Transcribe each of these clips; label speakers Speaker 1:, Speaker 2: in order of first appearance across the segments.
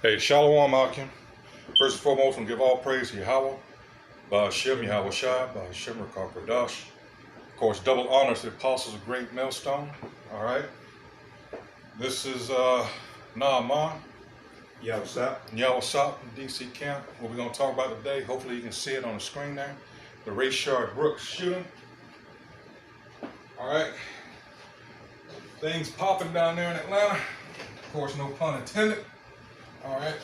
Speaker 1: Hey, Shalom Akim. First and foremost, we give all praise to Yahweh, Ba'ashem Yahweh Shai, Ba'ashem Rakar Kodash. Of course, double honors to the apostles of Great Millstone. All right. This is Naaman. Yahweh Sop from DC camp. What we're going to talk about today, hopefully you can see it on the screen there. The Rayshard Brooks shooting. All right. Things popping down there in Atlanta. Of course, no pun intended. All right.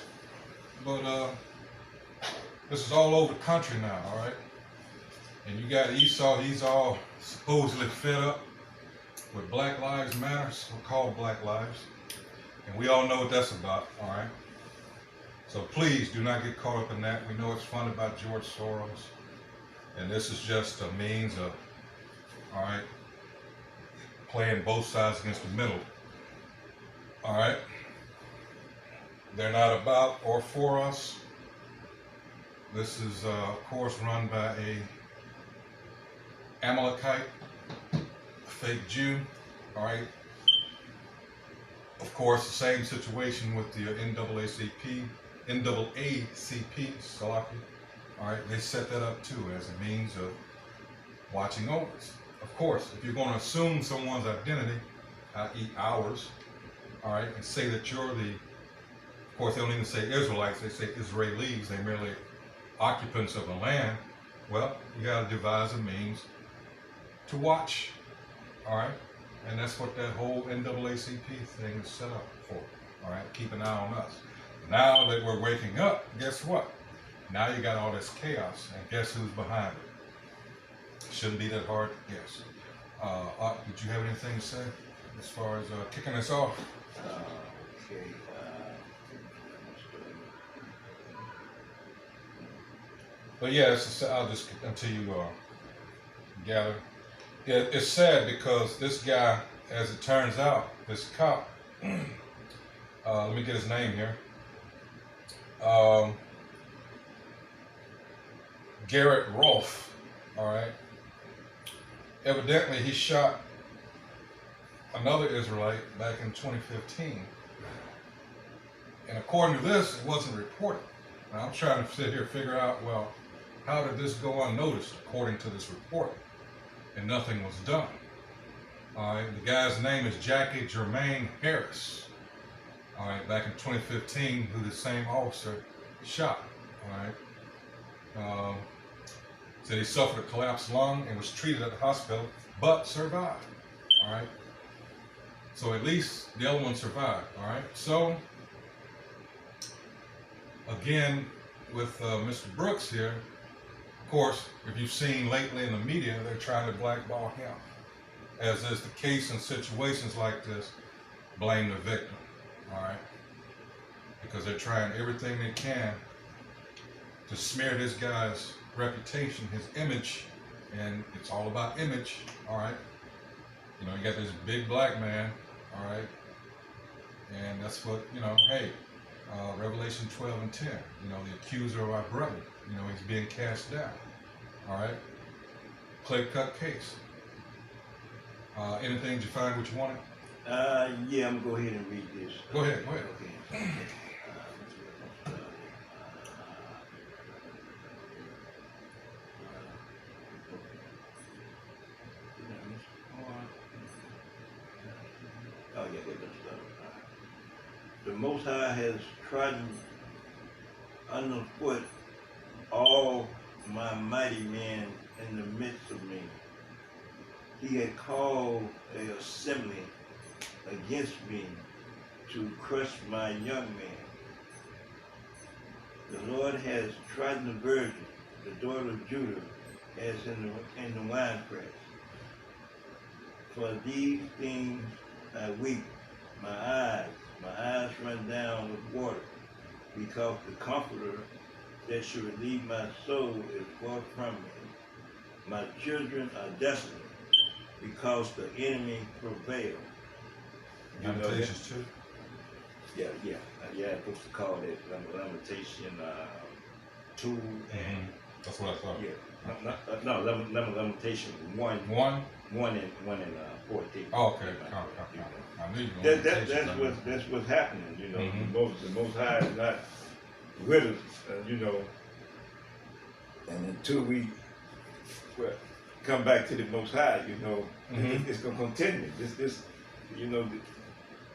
Speaker 1: But this is all over the country now, all right? And you got Esau, he's all supposedly fed up with Black Lives Matter, so-called Black Lives. And we all know what that's about, all right? So please do not get caught up in that. We know it's funded by George Soros. And this is just a means of, all right, playing both sides against the middle, all right? They're not about or for us. This is, of course, run by a Amalekite, a fake Jew, all right? Of course, the same situation with the NAACP, Salaki, all right? They set that up, too, as a means of watching over us. Of course, if you're going to assume someone's identity, i.e. ours, all right, and say that you're the, of course, they don't even say Israelites, they say Israelis, they're merely occupants of the land. Well, you got to devise a means to watch, all right? And that's what that whole NAACP thing is set up for, all right? Keep an eye on us. Now that we're waking up, guess what? Now you got all this chaos, and guess who's behind it? Shouldn't be that hard to guess. Did you have anything to say as far as kicking us off?
Speaker 2: Okay.
Speaker 1: But yeah, I'll just, until you gather. It's sad because this guy, as it turns out, this cop, let me get his name here. Garrett Rolfe, all right. Evidently, he shot another Israelite back in 2015. And according to this, it wasn't reported. Now, I'm trying to sit here and figure out, well, how did this go unnoticed according to this report? And nothing was done. All right, the guy's name is Jackie Jermaine Harris. All right, back in 2015, who the same officer shot. All right. Said he suffered a collapsed lung and was treated at the hospital, but survived. All right. So at least the other one survived. All right. So again, with Mr. Brooks here, of course, if you've seen lately in the media, they're trying to blackball him. As is the case in situations like this, blame the victim, all right? Because they're trying everything they can to smear this guy's reputation, his image, and it's all about image, all right? You know, you got this big black man, all right? And that's what, you know, hey, Revelation 12 and 10, you know, the accuser of our brother, you know, he's being cast down. All right? Clear-cut case. Anything did you find what you wanted?
Speaker 2: Yeah, I'm going to go ahead and read this.
Speaker 1: Go ahead.
Speaker 2: Okay. Oh, yeah, good stuff. The Most High has trodden underfoot all my mighty men in the midst of me. He had called an assembly against me to crush my young men. The Lord has trodden the virgin, the daughter of Judah, as in the winepress. For these things I weep, my eyes run down with water, because the Comforter that should relieve my soul is far from me. My children are desolate, because the enemy prevailed.
Speaker 1: Lamentations 2?
Speaker 2: Yeah, I'm supposed to call that Lamentation 2 and...
Speaker 1: That's what I thought.
Speaker 2: Yeah, no, Lamentation 1.
Speaker 1: 1?
Speaker 2: one in 14.
Speaker 1: Oh, okay. I knew you were going to
Speaker 2: That's what's happening. You know,
Speaker 1: Mhm.
Speaker 2: the most high is not with us. You know, and until we well, come back to the most high, you know,
Speaker 1: Mhm.
Speaker 2: it's gonna continue. This, you know,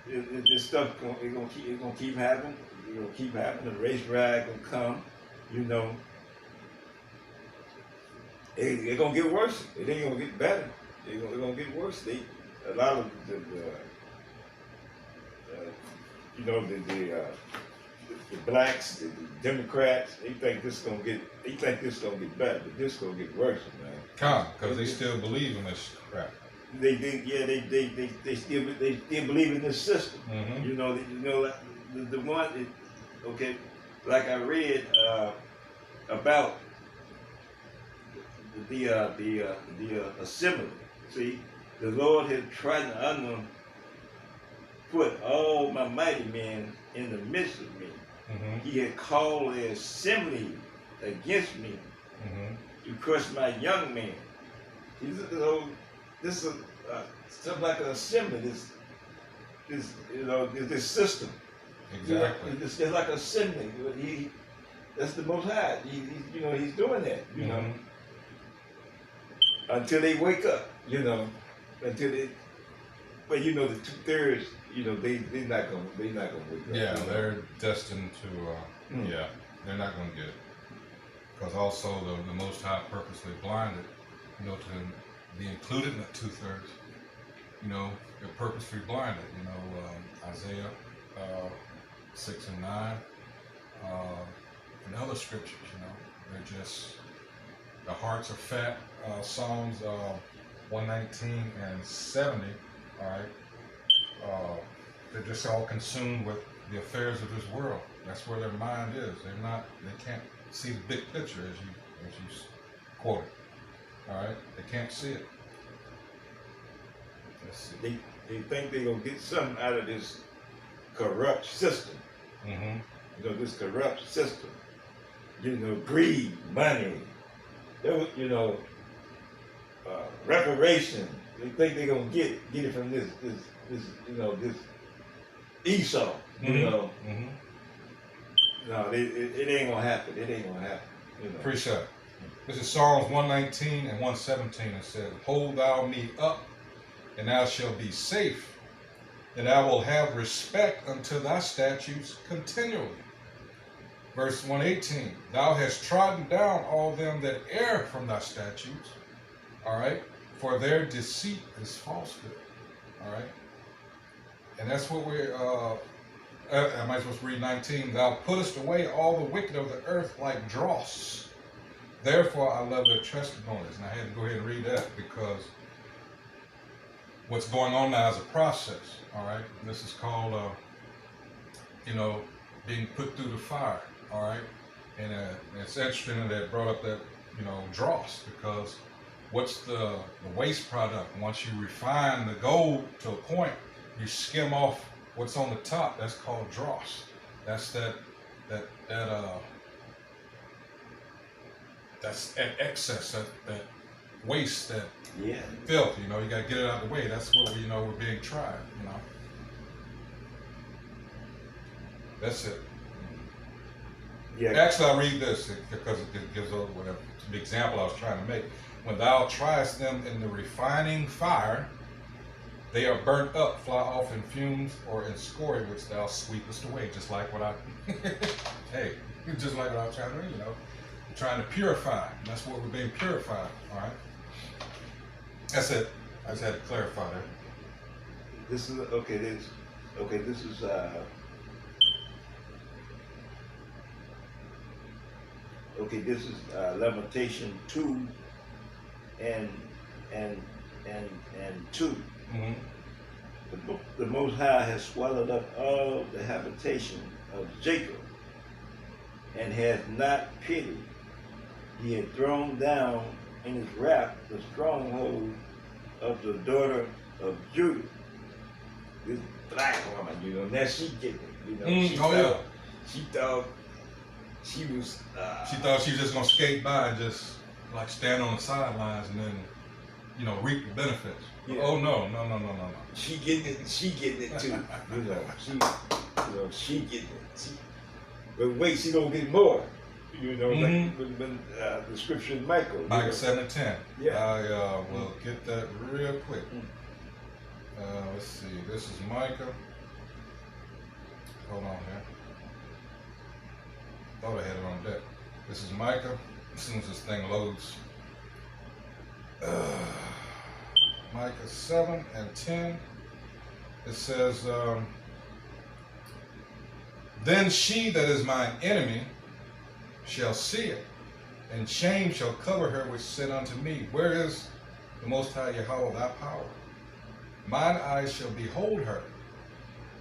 Speaker 2: this stuff it's gonna keep happening. It's gonna keep happening. The race ride gonna come. You know, it's gonna get worse. It ain't gonna get better. It's gonna get worse. A lot of you know, the blacks, the Democrats, they think this gonna get better, but this gonna get worse, man.
Speaker 1: because they still believe in this crap.
Speaker 2: They still believe in this system.
Speaker 1: Mhm.
Speaker 2: You know, the one that, okay, like I read about the assembly. See, the Lord had tried to put all my mighty men in the midst of me.
Speaker 1: Mhm.
Speaker 2: He had called the assembly against me
Speaker 1: Mhm.
Speaker 2: to crush my young men. This is stuff like an assembly. This system.
Speaker 1: Exactly.
Speaker 2: It's like an assembly. That's the Most High. He's doing that. You know,
Speaker 1: Mhm.
Speaker 2: until they wake up. You know, until they. But you know, the 2/3. You know, they're not gonna wake up.
Speaker 1: Yeah,
Speaker 2: you know?
Speaker 1: they're destined to. Yeah, they're not going to get it. Because also the Most High purposely blinded, you know, to be included in the 2/3. You know, they're purposely blinded. You know, Isaiah 6 and 9, and other scriptures. You know, they're just the hearts are fat. Psalms 119 and 70. All right. They're just all consumed with the affairs of this world. That's where their mind is. They can't see the big picture as you quoted. All right, they can't see it. Let's see.
Speaker 2: They think they're gonna get something out of this corrupt system.
Speaker 1: Mm-hmm.
Speaker 2: You know, this corrupt system. You know, greed, money. Reparation. They think they're gonna get it from this Esau. You
Speaker 1: Mm-hmm.
Speaker 2: know,
Speaker 1: Mm-hmm.
Speaker 2: no, it ain't gonna happen. It ain't gonna happen. You know.
Speaker 1: Appreciate it. This is Psalms 119 and 117. It says, "Hold thou me up, and thou shalt be safe, and I will have respect unto thy statutes continually." Verse 118, "Thou hast trodden down all them that err from thy statutes." All right, for their deceit is falsehood. All right, and that's what we're. I might as well read 19. "Thou puttest away all the wicked of the earth like dross. Therefore I love their testimonies." And I had to go ahead and read that because what's going on now is a process. All right, this is called, being put through the fire. All right, and it's interesting that it brought up that dross, because what's the waste product? Once you refine the gold to a point, you skim off what's on the top. That's called dross. That's that excess, that waste, that filth. You got to get it out of the way. That's what we're being tried. That's it.
Speaker 2: Yeah.
Speaker 1: Actually, I'll read this because it gives whatever the example I was trying to make. "When thou triest them in the refining fire, they are burnt up, fly off in fumes or in scoria, which thou sweepest away." Just like what I, just like what I was trying to read, trying to purify. And that's what we're being purified. All right. That's it. I just had to clarify that.
Speaker 2: This is okay. This is Lamentation 2 and 2.
Speaker 1: Mm-hmm.
Speaker 2: The Most High has swallowed up all the habitation of Jacob, and has not pitied. He had thrown down in his wrath the stronghold of the daughter of Judah. This black woman, now she getting it. She thought she was.
Speaker 1: She thought she was just gonna skate by and just like stand on the sidelines, and then reap the benefits.
Speaker 3: Yeah.
Speaker 1: Oh no.
Speaker 3: She getting it. She getting it too. She getting it. But wait, she gonna get more. Like when the scripture in Michael.
Speaker 1: Micah 7:10.
Speaker 3: Yeah.
Speaker 1: I will get that real quick. Let's see. This is Micah. Hold on here. Thought I had it on deck. This is Micah. As soon as this thing loads. Micah 7:10. It says, then she that is mine enemy shall see it, and shame shall cover her which said unto me, where is the Most High Yahweh thy power? Mine eyes shall behold her.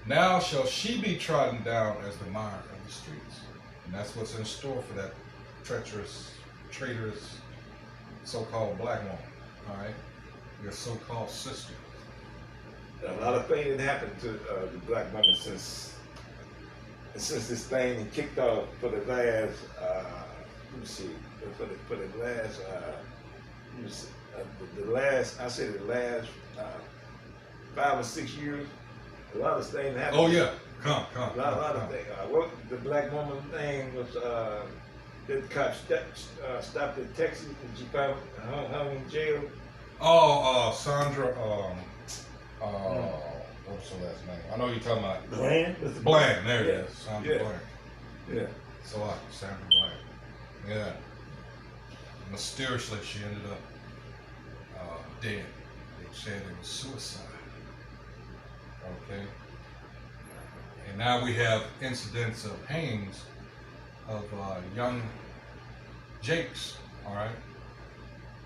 Speaker 1: Now shall she be trodden down as the mire of the streets. And that's what's in store for that treacherous, traitorous, so-called black woman. All right? Your so-called sister.
Speaker 3: A lot of things that happened to the black woman since this thing kicked off for the last. Let me see. For the last. Let me see. The last. I say the last 5 or 6 years. A lot of things happened.
Speaker 1: Oh yeah, come.
Speaker 3: A lot of things. What the black woman thing was. The cops stopped in Texas and she found hung in jail.
Speaker 1: Oh, Sandra. What's her last name? I know you're talking about
Speaker 3: Bland.
Speaker 1: Bland. There it is. Sandra Bland.
Speaker 3: Yeah.
Speaker 1: So Sandra Bland. Yeah. Mysteriously, she ended up dead. They said it was suicide. Okay. And now we have incidents of hangings of young Jakes. All right.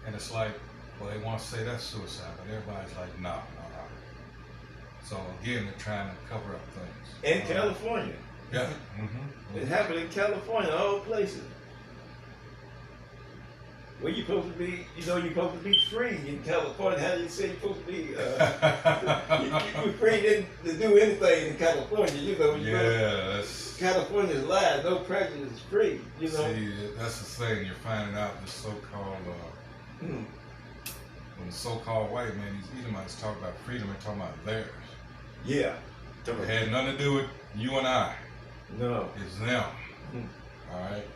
Speaker 1: And it's like, well, they want to say that's suicide, but everybody's like, no. So again, they're trying to cover up things.
Speaker 3: In California.
Speaker 1: Yeah.
Speaker 3: It happened in California, all places. Where you supposed to be, you're supposed to be free in California. How do you say you're supposed to be? You're free to do anything in California,
Speaker 1: Yeah,
Speaker 3: California's lies, no prejudice is free,
Speaker 1: See, that's the thing. You're finding out the so-called, when the so-called white man, these Edomites talk about freedom, they're talking about theirs.
Speaker 3: Yeah.
Speaker 1: It had nothing to do with you and I.
Speaker 3: No.
Speaker 1: It's them. All right.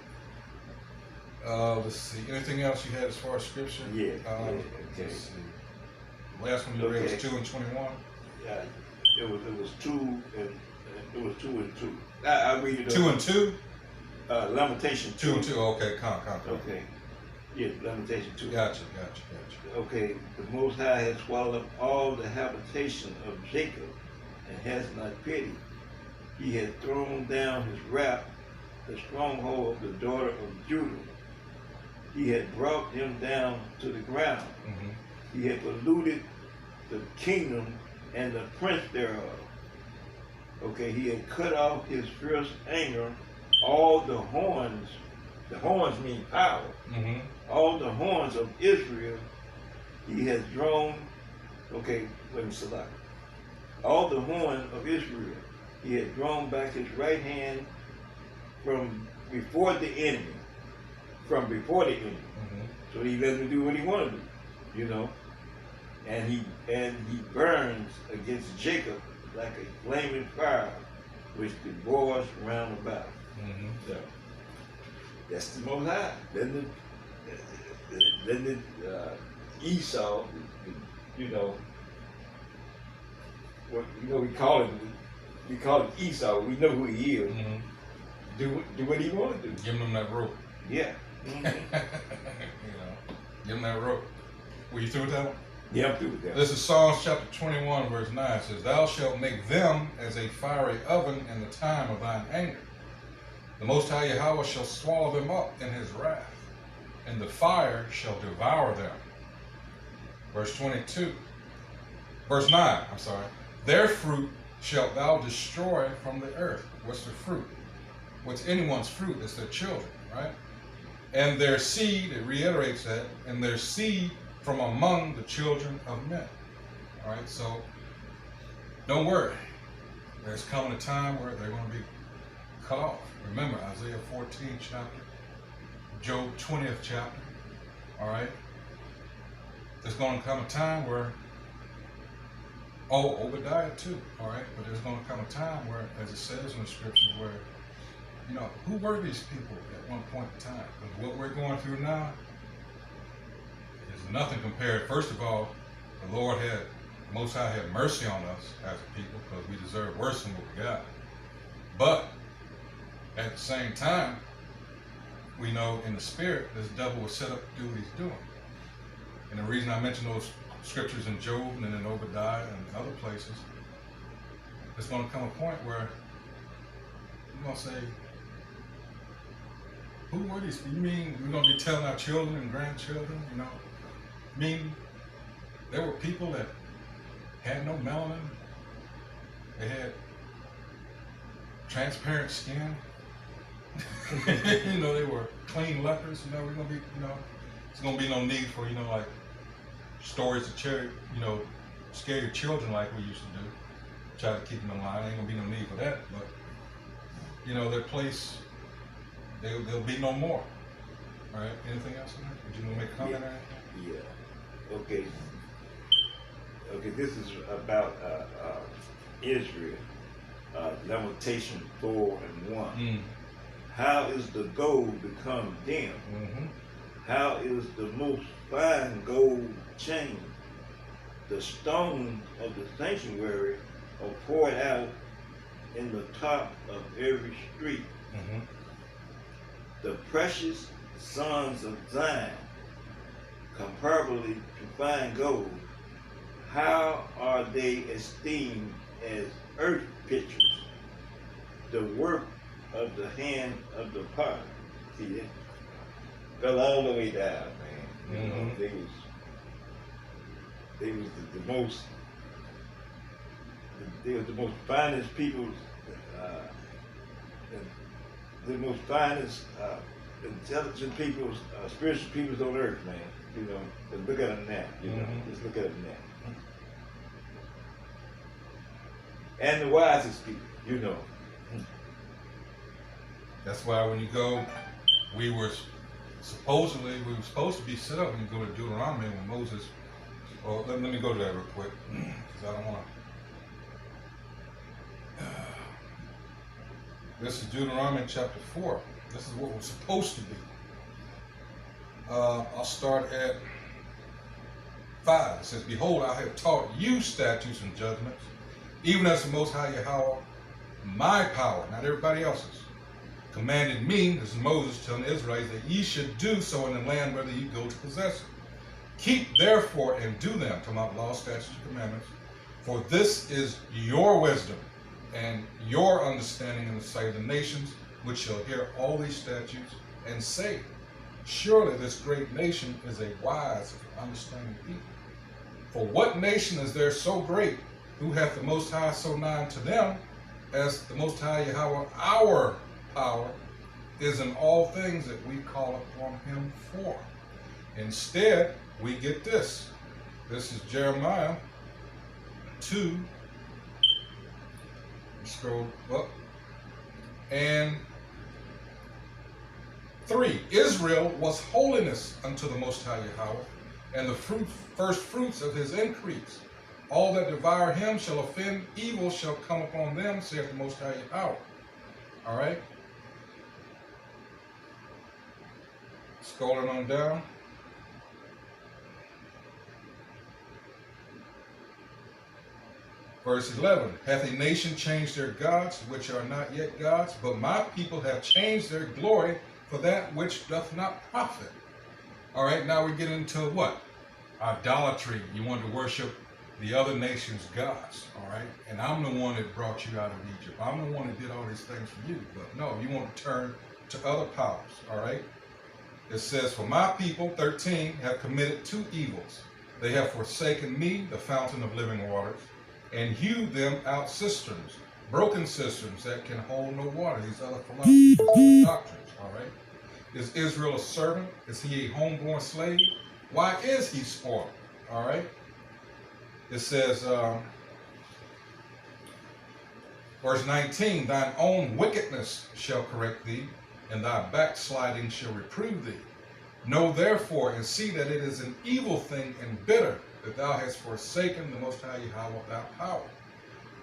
Speaker 1: Let's see. Anything else you had as far as scripture?
Speaker 3: Yeah.
Speaker 1: Okay. Let's see. Last one you read was 2 and 21.
Speaker 3: Yeah. It was 2 and it was 2 and 2. I read it.
Speaker 1: 2 and 2.
Speaker 3: Lamentation
Speaker 1: 2 and 2. Okay. Come.
Speaker 3: Okay. Yeah. Lamentation 2.
Speaker 1: Gotcha.
Speaker 3: Okay. The Most High has swallowed up all the habitation of Jacob and has not pity. He has thrown down his wrath, the stronghold of the daughter of Judah. He had brought him down to the ground. He had polluted the kingdom and the prince thereof. Okay, he had cut off his fierce anger, all the horns mean power, all the horns of Israel he has drawn, all the horn of Israel he had drawn back his right hand from before the enemy. So he let him do what he wanted to do, And he burns against Jacob like a flaming fire, which devours round about. So that's the Most High. Then Esau, we call it Esau. We know who he is. Do what he wanted to do.
Speaker 1: Give them that rope.
Speaker 3: Yeah.
Speaker 1: Give them that rope. Were you through with that one?
Speaker 3: Yeah, I'm through with that.
Speaker 1: This is Psalms chapter 21, verse 9. It says, thou shalt make them as a fiery oven in the time of thine anger. The Most High Yahweh shall swallow them up in his wrath, and the fire shall devour them. Verse 9, their fruit shalt thou destroy from the earth. What's their fruit? What's anyone's fruit? It's their children, right? And their seed, it reiterates that, and their seed from among the children of men. All right, so don't worry. There's coming a time where they're going to be cut off. Remember, Isaiah 14th chapter, Job 20th chapter, all right? there's going to come a time where, Obadiah too, all right? But there's going to come a time where, as it says in the scriptures, where, who were these people at one point in time? Because what we're going through now is nothing compared. First of all, the Lord Most High had mercy on us as a people because we deserve worse than what we got. But at the same time, we know in the spirit, this devil was set up to do what he's doing. And the reason I mention those scriptures in Job and in Obadiah and other places, it's going to come a point where you're going to say, who were these? You mean we're going to be telling our children and grandchildren, I mean, there were people that had no melanin. They had transparent skin. They were clean lepers. We're going to be, it's going to be no need for, like stories to scare your children like we used to do. Try to keep them in line. Ain't going to be no need for that. But, their place, there'll be no more. All right. Anything else on that? Would you want to make a comment on anything?
Speaker 3: Yeah. Okay. Okay, this is about Israel. Lamentation 4:1. How is the gold become dim?
Speaker 1: Mm-hmm.
Speaker 3: How is the most fine gold chain? The stones of the sanctuary are poured out in the top of every street.
Speaker 1: Mm-hmm.
Speaker 3: The precious sons of Zion, comparably to fine gold, how are they esteemed as earth pictures, the work of the hand of the potter? See, it fell all the way down, man.
Speaker 1: Mm-hmm.
Speaker 3: They was the most. They were the most finest people, the most finest, intelligent people, spiritual people on earth, man. But look at them now. Just look at them now. And the wisest people,
Speaker 1: That's why when you go, we were supposed to be set up when you go to Deuteronomy when Moses. Well, let me go to that real quick because I don't want to. This is Deuteronomy chapter 4. This is what we're supposed to be. I'll start at 5. It says, "Behold, I have taught you statutes and judgments, even as the Most High Yahweh, my power, not everybody else's, commanded me," this is Moses telling the Israelites, "that ye should do so in the land whether ye go to possess it. Keep therefore and do them," talking about law, statutes, and commandments, "for this is your wisdom and your understanding in the sight of the nations, which shall hear all these statutes and say, surely this great nation is a wise and understanding people. For what nation is there so great, who hath the Most High so nigh to them, as the Most High Yahweh, our power, is in all things that we call upon him for?" Instead, we get this. This is Jeremiah 2. Scroll up. And 3. "Israel was holiness unto the Most High Yahweh, and the first fruits of his increase. All that devour him shall offend, evil shall come upon them, saith the Most High Yahweh." All right? Scrolling on down. Verse 11, "Hath a nation changed their gods, which are not yet gods? But my people have changed their glory for that which doth not profit." All right, now we get into what? Idolatry. You want to worship the other nation's gods, all right? And I'm the one that brought you out of Egypt. I'm the one that did all these things for you. But no, you want to turn to other powers, all right? It says, "For my people," 13, "have committed 2 evils. They have forsaken me, the fountain of living waters, and hewed them out cisterns, broken cisterns that can hold no water." These other philosophies, doctrines, all right? "Is Israel a servant? Is he a homeborn slave? Why is he spoiled?" All right? It says, verse 19, "Thine own wickedness shall correct thee, and thy backsliding shall reprove thee. Know therefore and see that it is an evil thing and bitter that thou hast forsaken the Most High Yahweh thy power,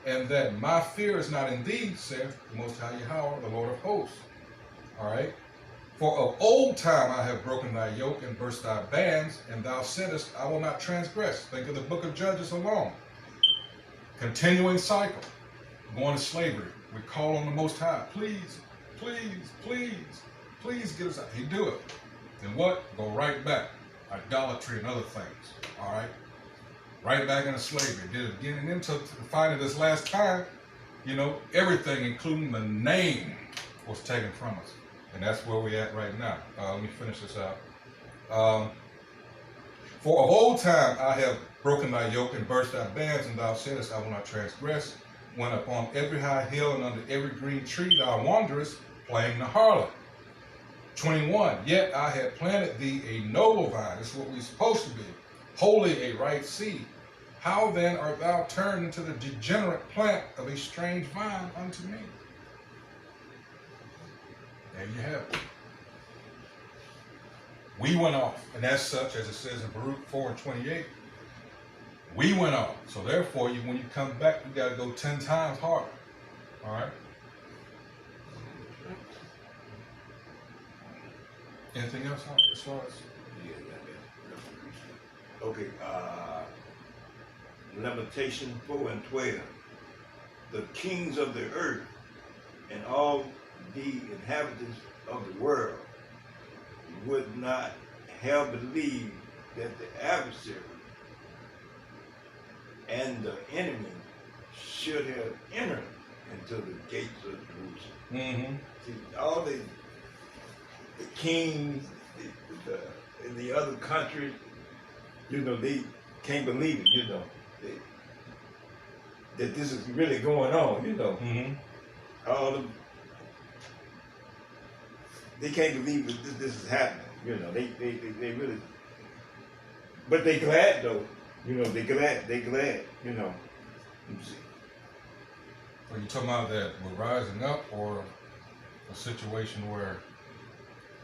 Speaker 1: and that my fear is not in thee, saith the Most High Yahweh, the Lord of hosts. All right. For of old time I have broken thy yoke and burst thy bands, and thou saidest, I will not transgress. Think of the book of Judges alone. Continuing cycle, going to slavery. We call on the Most High, please, please, please, please get us out. He do it. Then what? Go right back. Idolatry and other things. All right? Right back into slavery. Did it again, and then to finally this last time, you know, everything, including the name, was taken from us. And that's where we're at right now. Let me finish this out. For of old time I have broken thy yoke and burst thy bands, and thou saidest, I will not transgress. When upon every high hill and under every green tree thou wanderest, playing the harlot. 21, yet I had planted thee a noble vine. This is what we're supposed to be. Holy a right seed. How then art thou turned into the degenerate plant of a strange vine unto me? There you have it. We went off, and as such, as it says in Baruch 4 and 28, we went off. So therefore, when you come back, you got to go 10 times harder. All right? Anything else as far as?
Speaker 3: Okay, Lamentation 4 and 12. The kings of the earth and all the inhabitants of the world would not have believed that the adversary and the enemy should have entered into the gates of Jerusalem.
Speaker 1: Mm-hmm.
Speaker 3: See, all the kings in the other countries, you know, they can't believe it, you know, that this is really going on, you know.
Speaker 1: Mm-hmm.
Speaker 3: All the they can't believe that this is happening. You know, they really, but they glad though. You know, they glad. You know.
Speaker 1: Are you talking about that we're rising up, or a situation where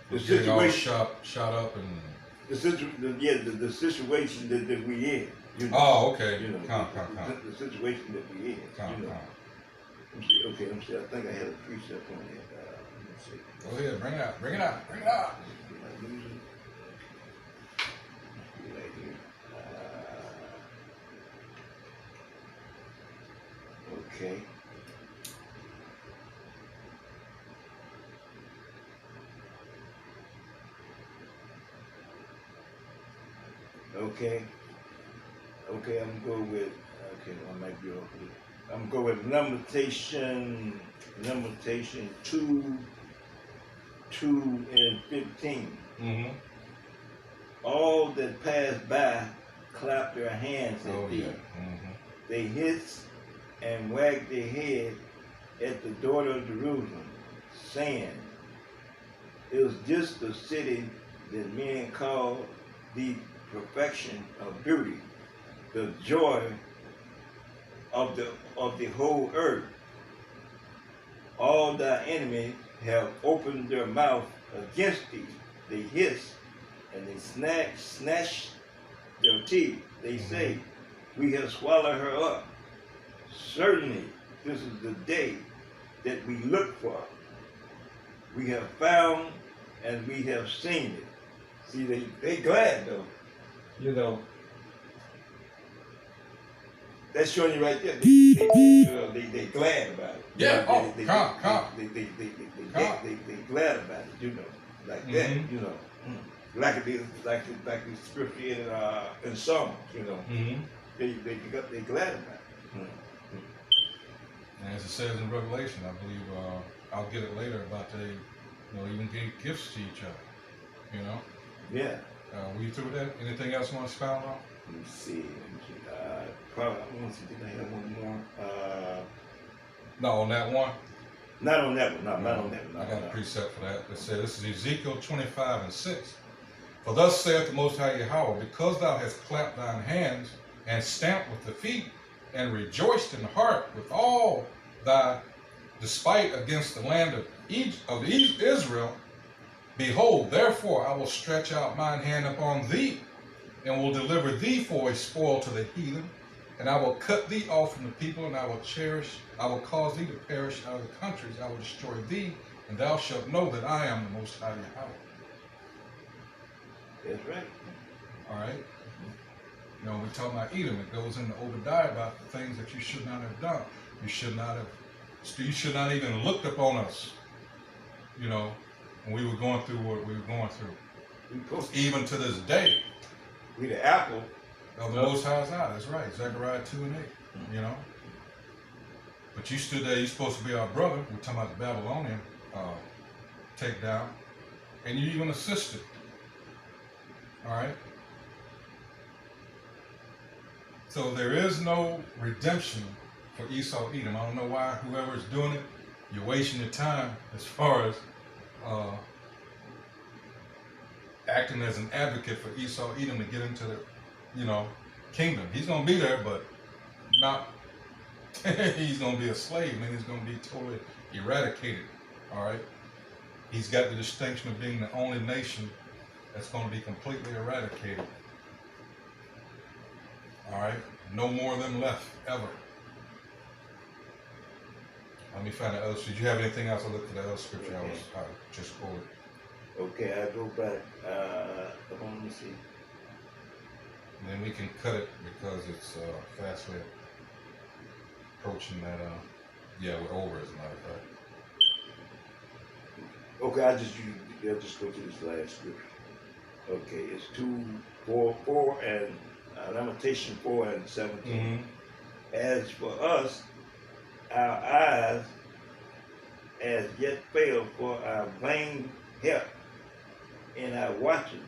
Speaker 3: The
Speaker 1: we're getting all
Speaker 3: situation,
Speaker 1: shot up and?
Speaker 3: the situation that we in. You know,
Speaker 1: Oh, okay.
Speaker 3: You know, the situation that we in. You know. Let me see. I think I had a precept on that. Let me see.
Speaker 1: Go ahead, bring it out. Bring it out. Bring it out.
Speaker 3: Right here. Okay. Okay, I'm gonna go with, I might be off with, I'm gonna go with Lamentation 2 and 15.
Speaker 1: Mm-hmm.
Speaker 3: All that pass by clap their hands at thee.
Speaker 1: Yeah. Mm-hmm.
Speaker 3: They hiss and wag their head at the daughter of Jerusalem, saying, it was just the city that men call the perfection of beauty, the joy of the whole earth. All thy enemies have opened their mouth against thee. They hiss and they snatch their teeth. They say, we have swallowed her up. Certainly, this is the day that we look for. We have found and we have seen it. See, they glad though. You know, that's showing you right there. They glad about it.
Speaker 1: Yeah.
Speaker 3: They glad about it. You know, like that. You know, like the scripture in Psalms. You know, they glad about it.
Speaker 1: And as it says in Revelation, I believe I'll get it later about they, even gave gifts to each other. You know.
Speaker 3: Yeah.
Speaker 1: Were you through with that? Anything else you want to expound on?
Speaker 3: Let me see. Probably, I want to see, did I have one more?
Speaker 1: No, on that one?
Speaker 3: Not on that one. No, not on that one.
Speaker 1: I got a precept for that. It says, this is Ezekiel 25 and 6. For thus saith the Most High Yahweh, because thou hast clapped thine hands and stamped with the feet and rejoiced in the heart with all thy despite against the land of Israel, Behold, therefore I will stretch out mine hand upon thee, and will deliver thee for a spoil to the heathen, and I will cut thee off from the people, and I will cause thee to perish out of the countries. I will destroy thee, and thou shalt know that I am the Most High Yahweh.
Speaker 3: That's right.
Speaker 1: All right? You know, we talk about Edom. It goes into Obadiah about the things that you should not have done. You should not even looked upon us, you know, when we were going through what we were going through. Even to this day.
Speaker 3: We the apple
Speaker 1: of the Most High's eye. That's right. Zechariah 2:8. You know. But you stood there. You're supposed to be our brother. We're talking about the Babylonian takedown, and you even assisted. All right. So there is no redemption for Esau Edom. I don't know why whoever is doing it, you're wasting your time as far as acting as an advocate for Esau Edom to get into the, you know, kingdom. He's going to be there, but not, he's going to be a slave, and he's going to be totally eradicated, all right? He's got the distinction of being the only nation that's going to be completely eradicated, all right? No more of them left, ever. Let me find the other. Did you have anything else? I looked at the other scripture I just quoted.
Speaker 3: Okay, I go back. Let me see.
Speaker 1: And then we can cut it because it's fastly approaching that. Yeah, we're over as a matter of fact.
Speaker 3: Okay, I'll just go to this last scripture. Okay, it's 2:4 and Lamentation 4 and 17.
Speaker 1: Mm-hmm.
Speaker 3: As for us, our eyes as yet fail for our vain help in our watching.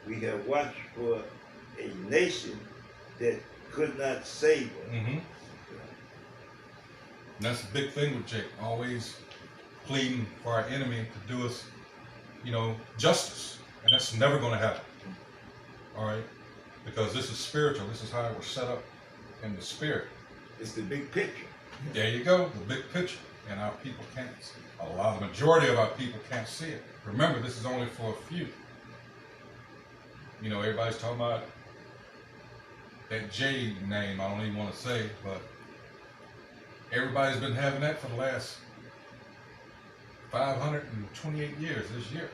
Speaker 3: We have watched for a nation that could not save us.
Speaker 1: Mm-hmm. And that's the big thing with Jake, always pleading for our enemy to do us, you know, justice. And that's never going to happen. All right? Because this is spiritual. This is how it was set up in the spirit.
Speaker 3: It's the big picture.
Speaker 1: There you go, the big picture. And our people can't, the majority of our people can't see it. Remember, this is only for a few. You know, everybody's talking about that J name, I don't even want to say, but everybody's been having that for the last 528 years this year,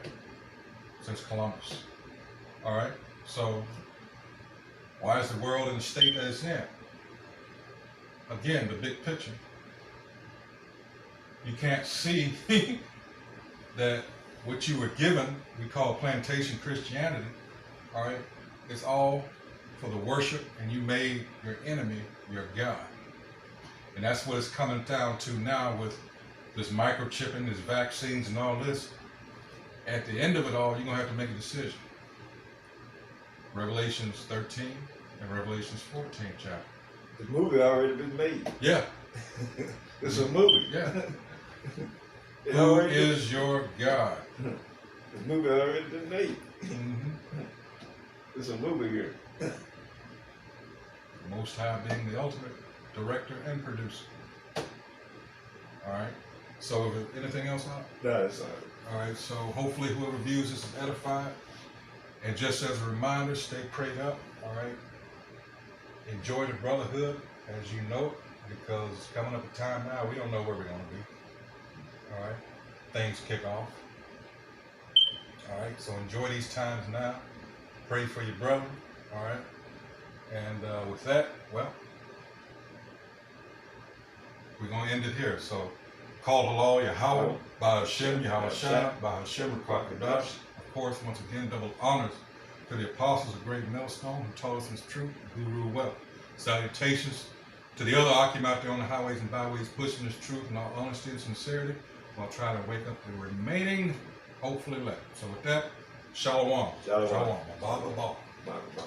Speaker 1: since Columbus. All right? So, why is the world in the state that it's in? Again, the big picture. You can't see that what you were given, we call plantation Christianity, all right, it's all for the worship, and you made your enemy your God. And that's what it's coming down to now with this microchipping, this vaccines and all this. At the end of it all, you're going to have to make a decision. Revelations 13 and Revelations 14 chapter.
Speaker 3: The movie already been made.
Speaker 1: Yeah.
Speaker 3: It's a movie.
Speaker 1: Yeah. Who is your God?
Speaker 3: The movie already been made.
Speaker 1: Mm-hmm.
Speaker 3: It's a movie here.
Speaker 1: Most High being the ultimate director and producer. All right. So, is there anything else on?
Speaker 3: No, it's all right.
Speaker 1: All right. So, hopefully, whoever views this is edified. And just as a reminder, stay prayed up. All right. Enjoy the brotherhood as you know it, because coming up a time now, we don't know where we're going to be. All right. Things kick off. All right. So, enjoy these times now. Pray for your brother. All right. And with that, well, we're going to end it here. So, call the law Yahweh, by Hashem, Yahweh Shah, by Hashem, Rakakadash. Of course, once again, double honors to the apostles of Great Millstone who taught us this truth, who rule well. Salutations to the other Akim out there on the highways and byways pushing this truth in all honesty and sincerity while trying to wake up the remaining, hopefully left. So with that, Shalom.
Speaker 3: Shalom.
Speaker 1: Shalom. Blah, blah, blah.
Speaker 3: Bye, bye.